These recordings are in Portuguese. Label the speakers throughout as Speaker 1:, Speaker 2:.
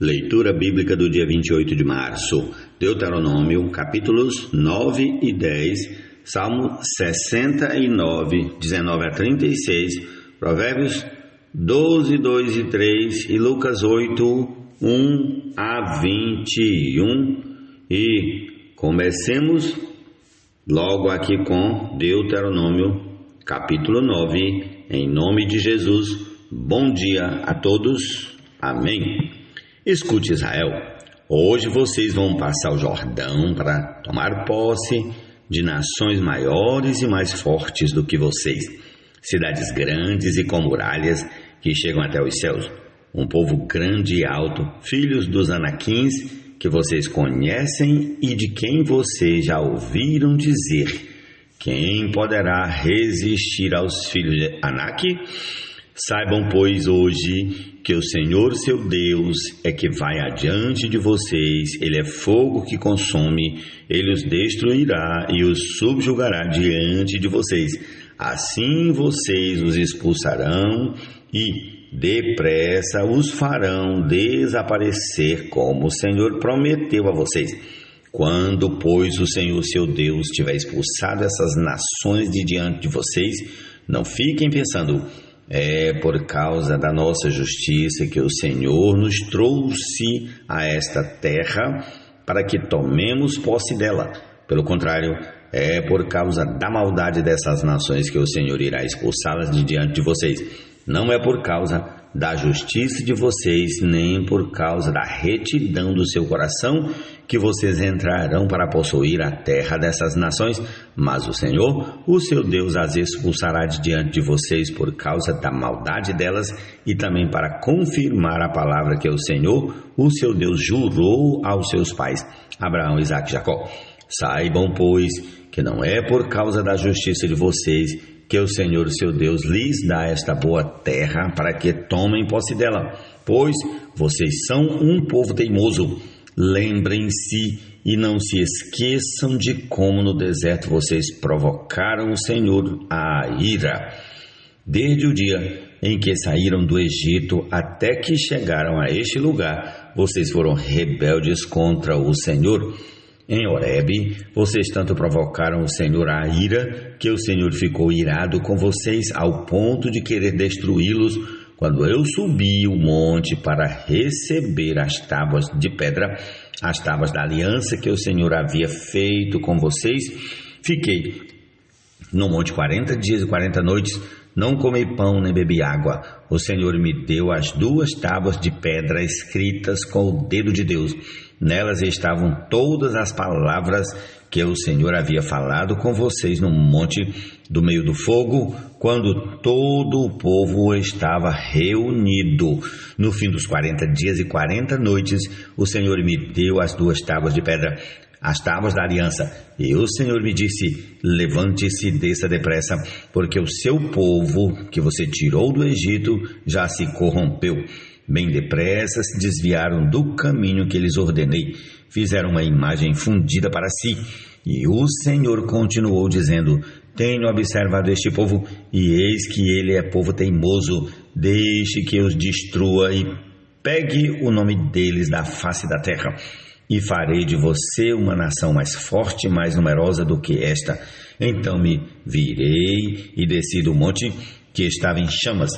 Speaker 1: Leitura bíblica do dia 28 de março, Deuteronômio, capítulos 9 e 10, Salmo 69, 19 a 36, Provérbios 12, 2 e 3 e Lucas 8, 1 a 21. E comecemos logo aqui com Deuteronômio, capítulo 9, em nome de Jesus. Bom dia a todos. Amém. Escute, Israel, hoje vocês vão passar o Jordão para tomar posse de nações maiores e mais fortes do que vocês, cidades grandes e com muralhas que chegam até os céus, um povo grande e alto, filhos dos Anaquins que vocês conhecem e de quem vocês já ouviram dizer: quem poderá resistir aos filhos de Anak? Saibam, pois, hoje que o Senhor, seu Deus, é que vai adiante de vocês. Ele é fogo que consome, ele os destruirá e os subjugará diante de vocês. Assim vocês os expulsarão e depressa os farão desaparecer, como o Senhor prometeu a vocês. Quando, pois, o Senhor, seu Deus, tiver expulsado essas nações de diante de vocês, não fiquem pensando: é por causa da nossa justiça que o Senhor nos trouxe a esta terra para que tomemos posse dela. Pelo contrário, é por causa da maldade dessas nações que o Senhor irá expulsá-las de diante de vocês. Não é por causa da justiça de vocês, nem por causa da retidão do seu coração, que vocês entrarão para possuir a terra dessas nações, mas o Senhor, o seu Deus, as expulsará de diante de vocês por causa da maldade delas e também para confirmar a palavra que o Senhor, o seu Deus, jurou aos seus pais, Abraão, Isaque e Jacó. Saibam, pois, que não é por causa da justiça de vocês que o Senhor, seu Deus, lhes dá esta boa terra para que tomem posse dela, pois vocês são um povo teimoso. Lembrem-se e não se esqueçam de como no deserto vocês provocaram o Senhor à ira, desde o dia em que saíram do Egito até que chegaram a este lugar. Vocês foram rebeldes contra o Senhor. Em Horebe, vocês tanto provocaram o Senhor à ira, que o Senhor ficou irado com vocês ao ponto de querer destruí-los, quando eu subi o monte para receber as tábuas de pedra, as tábuas da aliança que o Senhor havia feito com vocês. Fiquei no monte 40 dias e 40 noites, não comi pão nem bebi água. O Senhor me deu as 2 tábuas de pedra escritas com o dedo de Deus. Nelas estavam todas as palavras que o Senhor havia falado com vocês no monte do meio do fogo, quando todo o povo estava reunido. No fim dos 40 dias e 40 noites, o Senhor me deu as 2 tábuas de pedra, as tábuas da aliança. E o Senhor me disse: levante-se e desça depressa, porque o seu povo que você tirou do Egito já se corrompeu. Bem depressa se desviaram do caminho que lhes ordenei, fizeram uma imagem fundida para si. E o Senhor continuou dizendo: tenho observado este povo, e eis que ele é povo teimoso. Deixe que os destrua e pegue o nome deles da face da terra. E farei de você uma nação mais forte e mais numerosa do que esta. Então me virei e desci do monte que estava em chamas.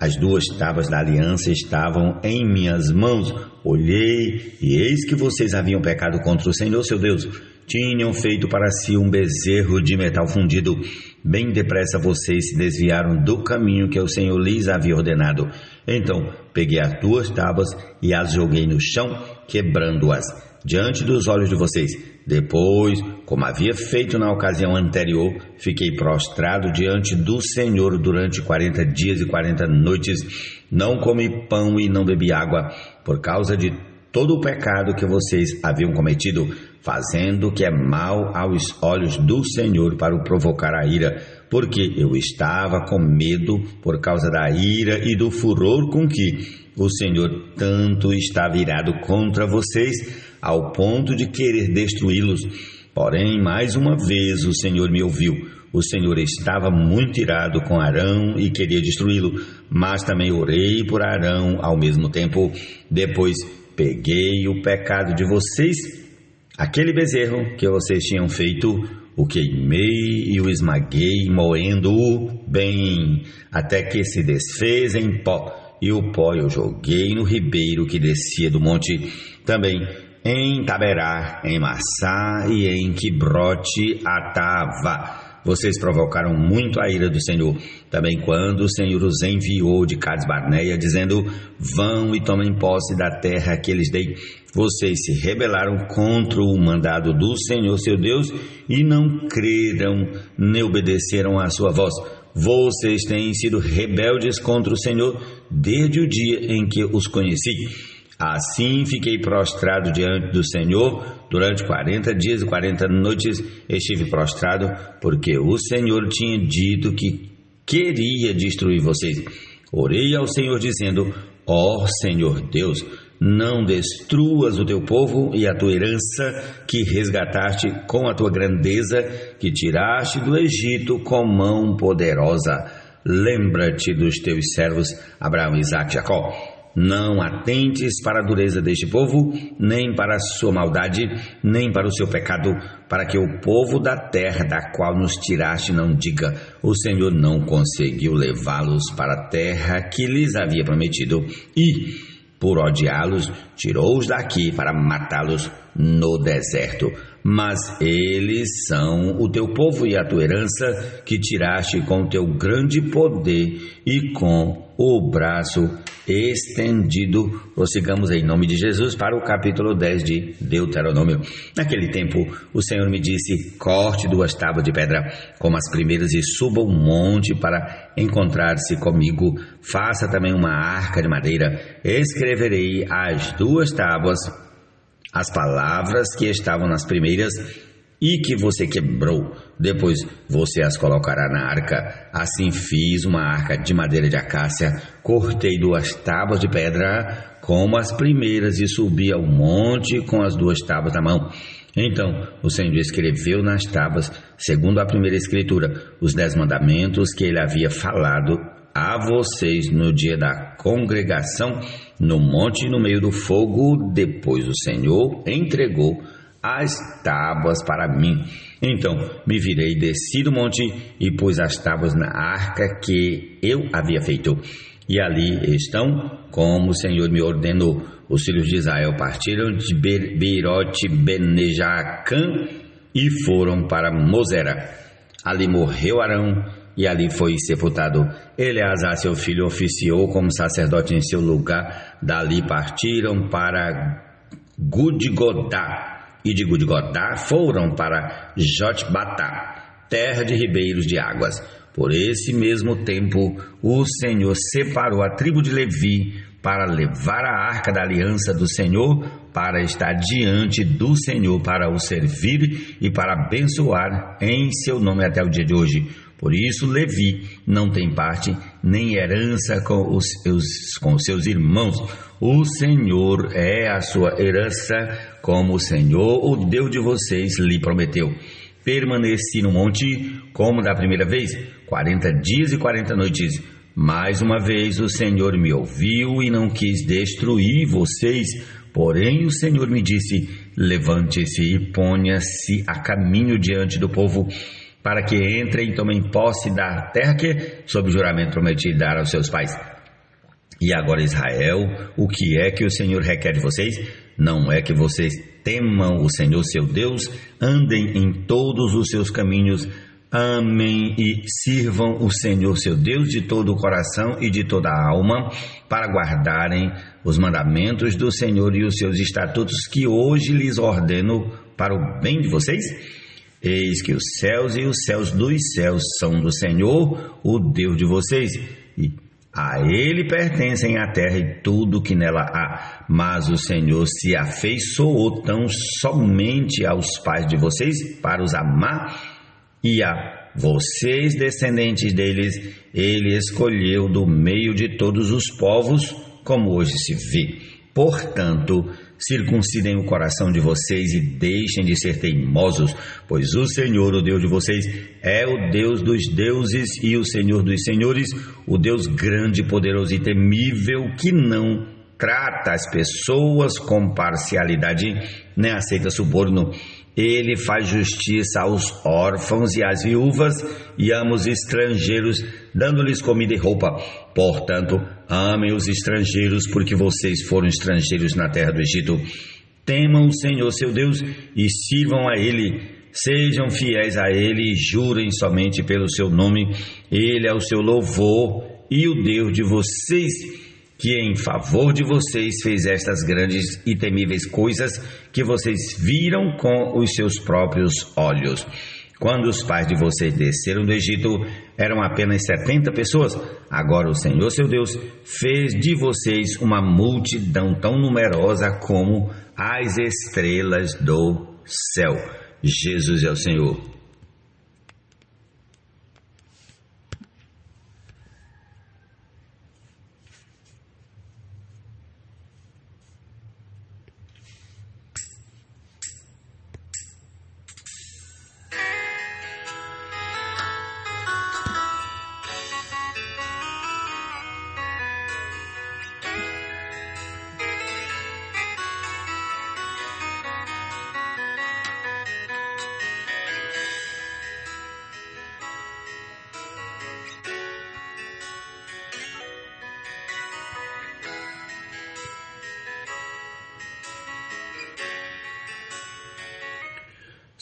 Speaker 1: As 2 tábuas da aliança estavam em minhas mãos. Olhei e eis que vocês haviam pecado contra o Senhor, seu Deus. Tinham feito para si um bezerro de metal fundido. Bem depressa vocês se desviaram do caminho que o Senhor lhes havia ordenado. Então peguei as 2 tábuas e as joguei no chão, quebrando-as diante dos olhos de vocês. Depois, como havia feito na ocasião anterior, fiquei prostrado diante do Senhor durante 40 dias e 40 noites. Não comi pão e não bebi água, por causa de todo o pecado que vocês haviam cometido, fazendo o que é mal aos olhos do Senhor para o provocar a ira, porque eu estava com medo por causa da ira e do furor com que o Senhor tanto estava irado contra vocês, ao ponto de querer destruí-los. Porém, mais uma vez o Senhor me ouviu. O Senhor estava muito irado com Arão e queria destruí-lo, mas também orei por Arão ao mesmo tempo. Depois peguei o pecado de vocês, aquele bezerro que vocês tinham feito, o queimei e o esmaguei, moendo-o bem, até que se desfez em pó. E o pó eu joguei no ribeiro que descia do monte, também em Taberá, em Massá e em Quibrote Atava. Vocês provocaram muito a ira do Senhor, também quando o Senhor os enviou de Cades Barneia, dizendo: vão e tomem posse da terra que lhes dei. Vocês se rebelaram contra o mandado do Senhor seu Deus e não creram nem obedeceram à sua voz. Vocês têm sido rebeldes contra o Senhor desde o dia em que os conheci. Assim fiquei prostrado diante do Senhor durante 40 dias e 40 noites. Estive prostrado porque o Senhor tinha dito que queria destruir vocês. Orei ao Senhor dizendo: ó Senhor Deus, não destruas o teu povo e a tua herança que resgataste com a tua grandeza, que tiraste do Egito com mão poderosa. Lembra-te dos teus servos Abraão, Isaque e Jacó. Não atentes para a dureza deste povo, nem para a sua maldade, nem para o seu pecado, para que o povo da terra da qual nos tiraste não diga: o Senhor não conseguiu levá-los para a terra que lhes havia prometido, e por odiá-los, tirou-os daqui para matá-los no deserto. Mas eles são o teu povo e a tua herança, que tiraste com o teu grande poder e com o braço estendido. Prossigamos em nome de Jesus para o capítulo 10 de Deuteronômio. Naquele tempo, o Senhor me disse: corte 2 tábuas de pedra, como as primeiras, e suba um monte para encontrar-se comigo. Faça também uma arca de madeira. Escreverei as 2 tábuas as palavras que estavam nas primeiras e que você quebrou. Depois você as colocará na arca. Assim fiz uma arca de madeira de acácia, cortei 2 tábuas de pedra como as primeiras e subi ao monte com as 2 tábuas na mão. Então o Senhor escreveu nas tábuas, segundo a primeira escritura, os 10 mandamentos que ele havia falado a vocês no dia da congregação, no monte no meio do fogo. Depois o Senhor entregou as tábuas para mim. Então me virei, desci do monte e pus as tábuas na arca que eu havia feito. E ali estão, como o Senhor me ordenou. Os filhos de Israel partiram de Beirote Benejacã e foram para Mosera. Ali morreu Arão e ali foi sepultado. Eleazar, seu filho, oficiou como sacerdote em seu lugar. Dali partiram para Gudgodá, e de Gudgodá foram para Jotbatá, terra de ribeiros de águas. Por esse mesmo tempo, o Senhor separou a tribo de Levi para levar a arca da aliança do Senhor, para estar diante do Senhor, para o servir e para abençoar em seu nome até o dia de hoje. Por isso Levi não tem parte nem herança com os seus irmãos. O Senhor é a sua herança, como o Senhor, o Deus de vocês, lhe prometeu. Permaneci no monte como da primeira vez, 40 dias e 40 noites. Mais uma vez o Senhor me ouviu e não quis destruir vocês. Porém o Senhor me disse: levante-se e ponha-se a caminho diante do povo, para que entrem e tomem posse da terra que, sob juramento, prometi dar aos seus pais. E agora, Israel, o que é que o Senhor requer de vocês? Não é que vocês temam o Senhor seu Deus, andem em todos os seus caminhos, amem e sirvam o Senhor seu Deus de todo o coração e de toda a alma, para guardarem os mandamentos do Senhor e os seus estatutos que hoje lhes ordeno para o bem de vocês? Eis que os céus e os céus dos céus são do Senhor, o Deus de vocês, e a Ele pertencem a terra e tudo que nela há. Mas o Senhor se afeiçoou tão somente aos pais de vocês para os amar, e a vocês, descendentes deles, Ele escolheu do meio de todos os povos, como hoje se vê. Portanto, circuncidem o coração de vocês e deixem de ser teimosos, pois o Senhor, o Deus de vocês, é o Deus dos deuses e o Senhor dos senhores, o Deus grande, poderoso e temível, que não trata as pessoas com parcialidade, nem aceita suborno. Ele faz justiça aos órfãos e às viúvas e ama os estrangeiros, dando-lhes comida e roupa. Portanto, amem os estrangeiros, porque vocês foram estrangeiros na terra do Egito. Temam o Senhor seu Deus e sirvam a Ele. Sejam fiéis a Ele e jurem somente pelo seu nome. Ele é o seu louvor e o Deus de vocês, que em favor de vocês fez estas grandes e temíveis coisas que vocês viram com os seus próprios olhos. Quando os pais de vocês desceram do Egito, eram apenas 70 pessoas. Agora o Senhor seu Deus fez de vocês uma multidão tão numerosa como as estrelas do céu. Jesus é o Senhor.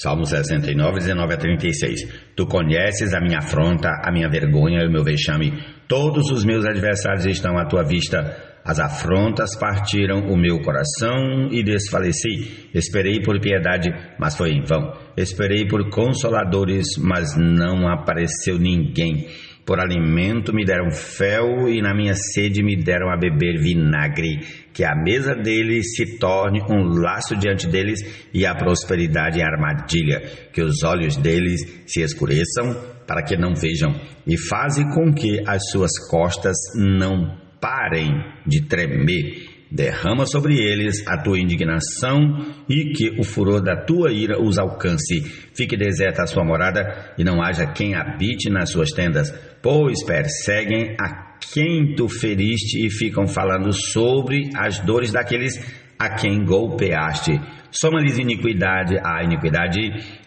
Speaker 1: Salmo 69, 19 a 36. Tu conheces a minha afronta, a minha vergonha e o meu vexame. Todos os meus adversários estão à tua vista. As afrontas partiram o meu coração e desfaleci. Esperei por piedade, mas foi em vão. Esperei por consoladores, mas não apareceu ninguém. Por alimento me deram fel e na minha sede me deram a beber vinagre. Que a mesa deles se torne um laço diante deles e a prosperidade em armadilha. Que os olhos deles se escureçam para que não vejam e faze com que as suas costas não parem de tremer. Derrama sobre eles a tua indignação e que o furor da tua ira os alcance. Fique deserta a sua morada e não haja quem habite nas suas tendas, pois perseguem a quem tu feriste e ficam falando sobre as dores daqueles a quem golpeaste. Soma-lhes iniquidade à iniquidade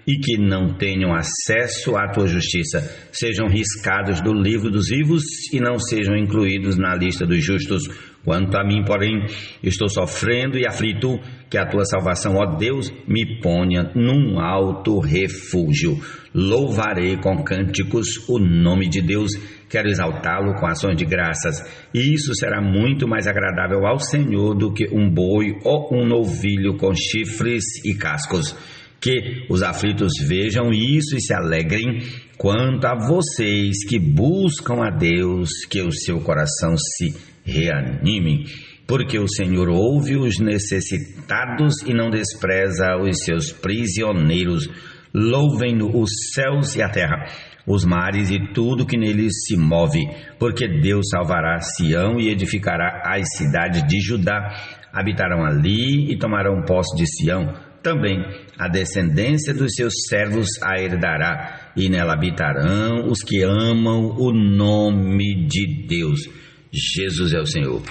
Speaker 1: e que não tenham acesso à tua justiça. Sejam riscados do livro dos vivos e não sejam incluídos na lista dos justos. Quanto a mim, porém, estou sofrendo e aflito, que a tua salvação, ó Deus, me ponha num alto refúgio. Louvarei com cânticos o nome de Deus, quero exaltá-lo com ações de graças. E isso será muito mais agradável ao Senhor do que um boi ou um novilho com chifres e cascos. Que os aflitos vejam isso e se alegrem. Quanto a vocês que buscam a Deus, que o seu coração se reanime, porque o Senhor ouve os necessitados e não despreza os seus prisioneiros. Louvem-no os céus e a terra, os mares e tudo que neles se move, porque Deus salvará Sião e edificará as cidades de Judá. Habitarão ali e tomarão posse de Sião. Também a descendência dos seus servos a herdará, e nela habitarão os que amam o nome de Deus. Jesus é o Senhor.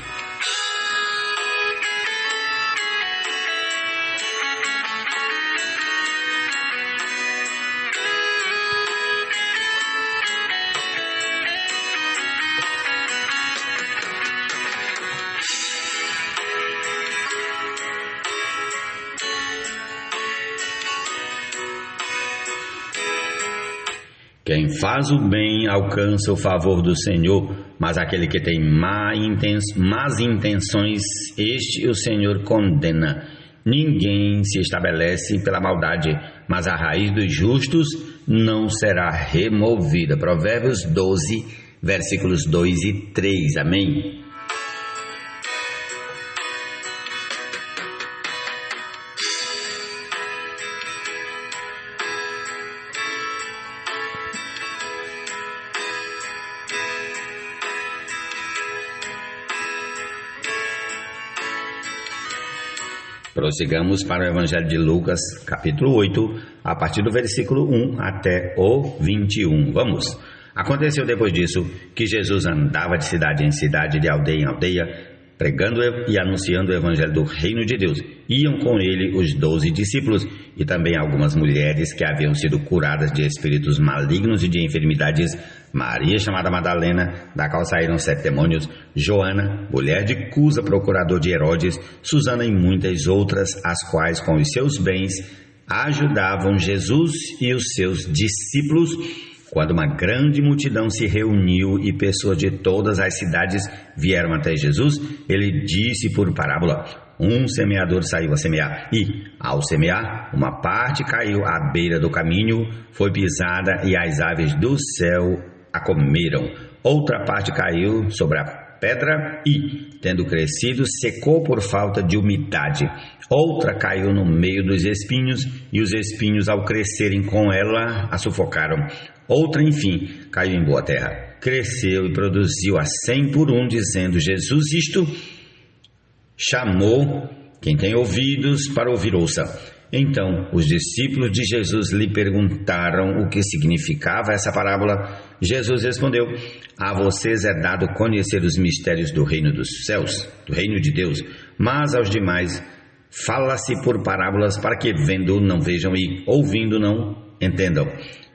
Speaker 1: Quem faz o bem alcança o favor do Senhor, mas aquele que tem más intenções, este o Senhor condena. Ninguém se estabelece pela maldade, mas a raiz dos justos não será removida. Provérbios 12, versículos 2 e 3. Amém. Prossigamos para o Evangelho de Lucas, capítulo 8, a partir do versículo 1 até o 21. Vamos! Aconteceu depois disso que Jesus andava de cidade em cidade, de aldeia em aldeia, pregando e anunciando o evangelho do reino de Deus. Iam com ele os 12 discípulos e também algumas mulheres que haviam sido curadas de espíritos malignos e de enfermidades: Maria, chamada Madalena, da qual saíram 7 demônios; Joana, mulher de Cusa, procurador de Herodes; Susana e muitas outras, as quais com os seus bens ajudavam Jesus e os seus discípulos. Quando uma grande multidão se reuniu e pessoas de todas as cidades vieram até Jesus, ele disse por parábola: um semeador saiu a semear, e, ao semear, uma parte caiu à beira do caminho, foi pisada e as aves do céu a comeram. Outra parte caiu sobre a pedra e, tendo crescido, secou por falta de umidade. Outra caiu no meio dos espinhos, e os espinhos, ao crescerem com ela, a sufocaram. Outra, enfim, caiu em boa terra, cresceu e produziu a 100 por 1, dizendo Jesus isto: chamou quem tem ouvidos para ouvir, ouça. Então os discípulos de Jesus lhe perguntaram o que significava essa parábola. Jesus respondeu: a vocês é dado conhecer os mistérios do reino dos céus, do reino de Deus, mas aos demais fala-se por parábolas, para que vendo não vejam e ouvindo não entendam.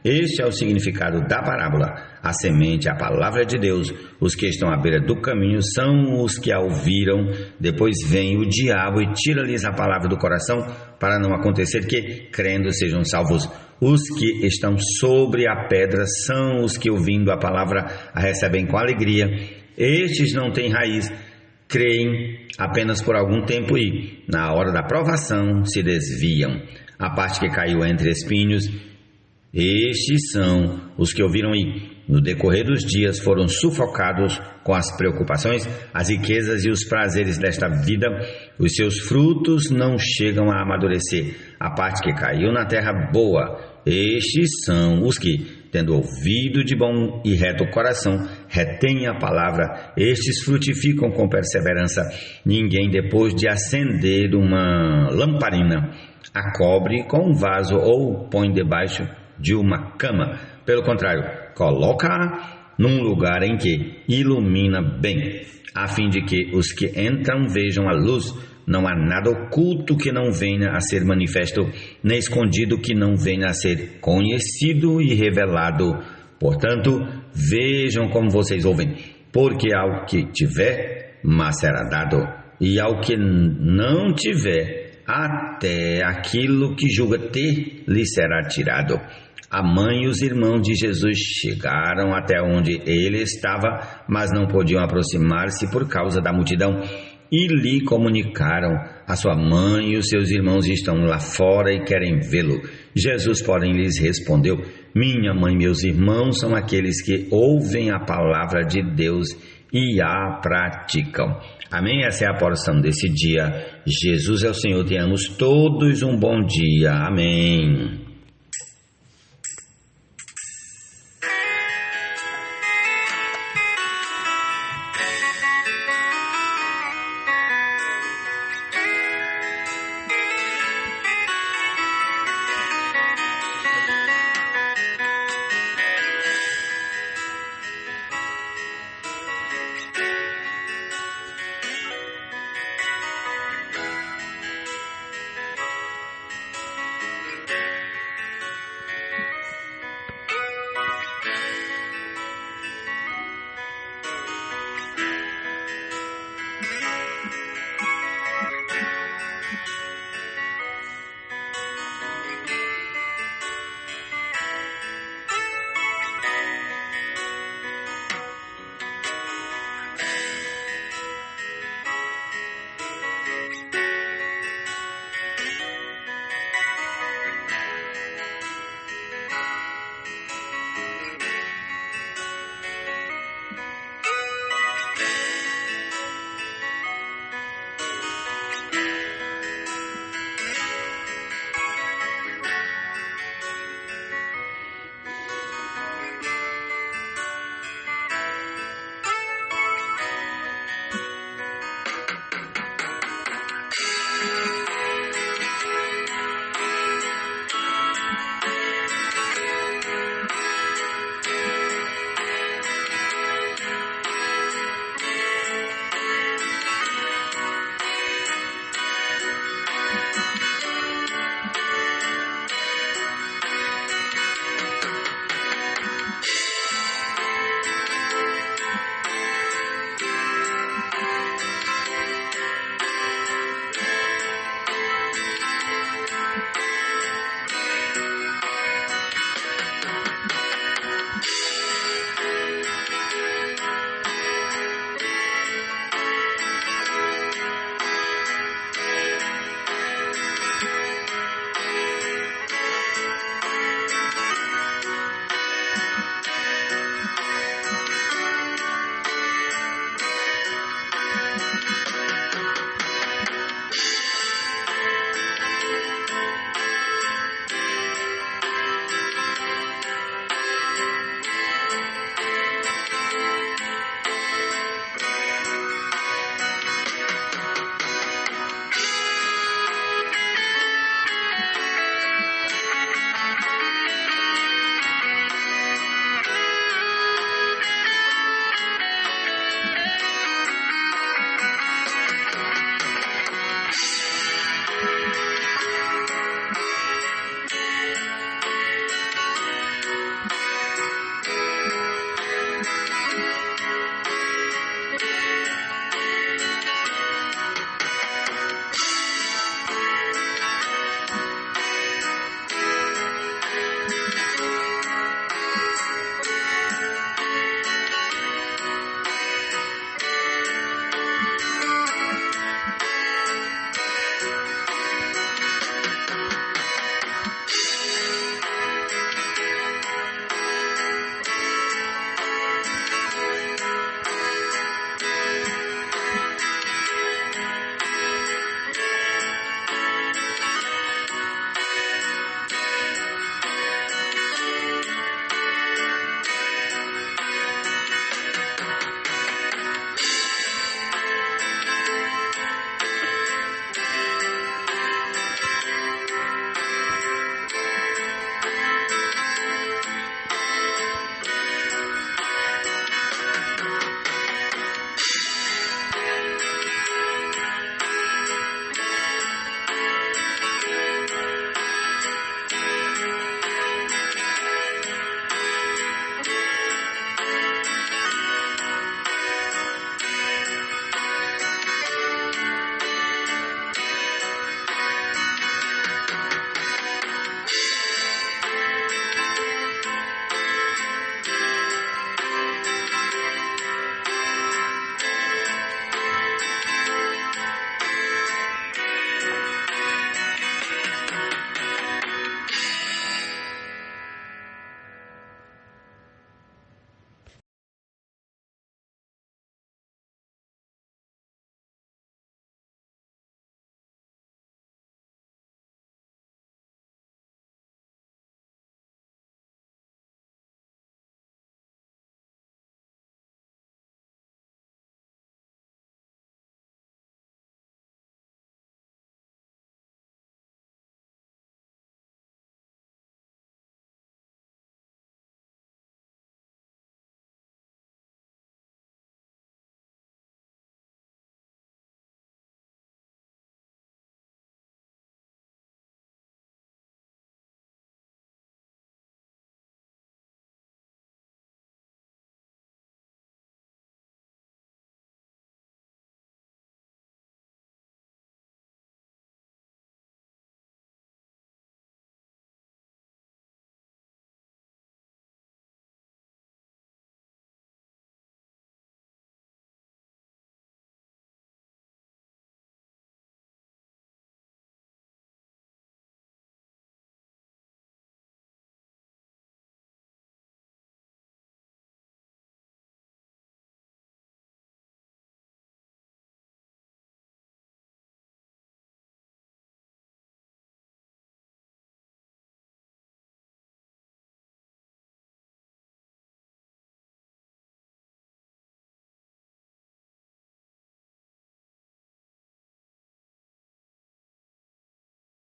Speaker 1: Este é o significado da parábola. A semente é a palavra de Deus. Os que estão à beira do caminho são os que a ouviram. Depois vem o diabo e tira-lhes a palavra do coração, para não acontecer que, crendo, sejam salvos. Os que estão sobre a pedra são os que, ouvindo a palavra, a recebem com alegria. Estes não têm raiz, creem apenas por algum tempo e, na hora da provação, se desviam. A parte que caiu entre espinhos, estes são os que ouviram e, no decorrer dos dias, foram sufocados com as preocupações, as riquezas e os prazeres desta vida. Os seus frutos não chegam a amadurecer. A parte que caiu na terra boa, estes são os que, tendo ouvido de bom e reto coração, retêm a palavra. Estes frutificam com perseverança. Ninguém, depois de acender uma lamparina, a cobre com um vaso ou põe debaixo de uma cama. Pelo contrário, coloca-a num lugar em que ilumina bem, a fim de que os que entram vejam a luz. Não há nada oculto que não venha a ser manifesto, nem escondido que não venha a ser conhecido e revelado. Portanto, vejam como vocês ouvem, porque ao que tiver, mas será dado, e ao que não tiver, até aquilo que julga ter, lhe será tirado. A mãe e os irmãos de Jesus chegaram até onde ele estava, mas não podiam aproximar-se por causa da multidão, e lhe comunicaram: a sua mãe e os seus irmãos estão lá fora e querem vê-lo. Jesus, porém, lhes respondeu: minha mãe e meus irmãos são aqueles que ouvem a palavra de Deus e a praticam. Amém? Essa é a porção desse dia. Jesus é o Senhor, tenhamos todos um bom dia. Amém.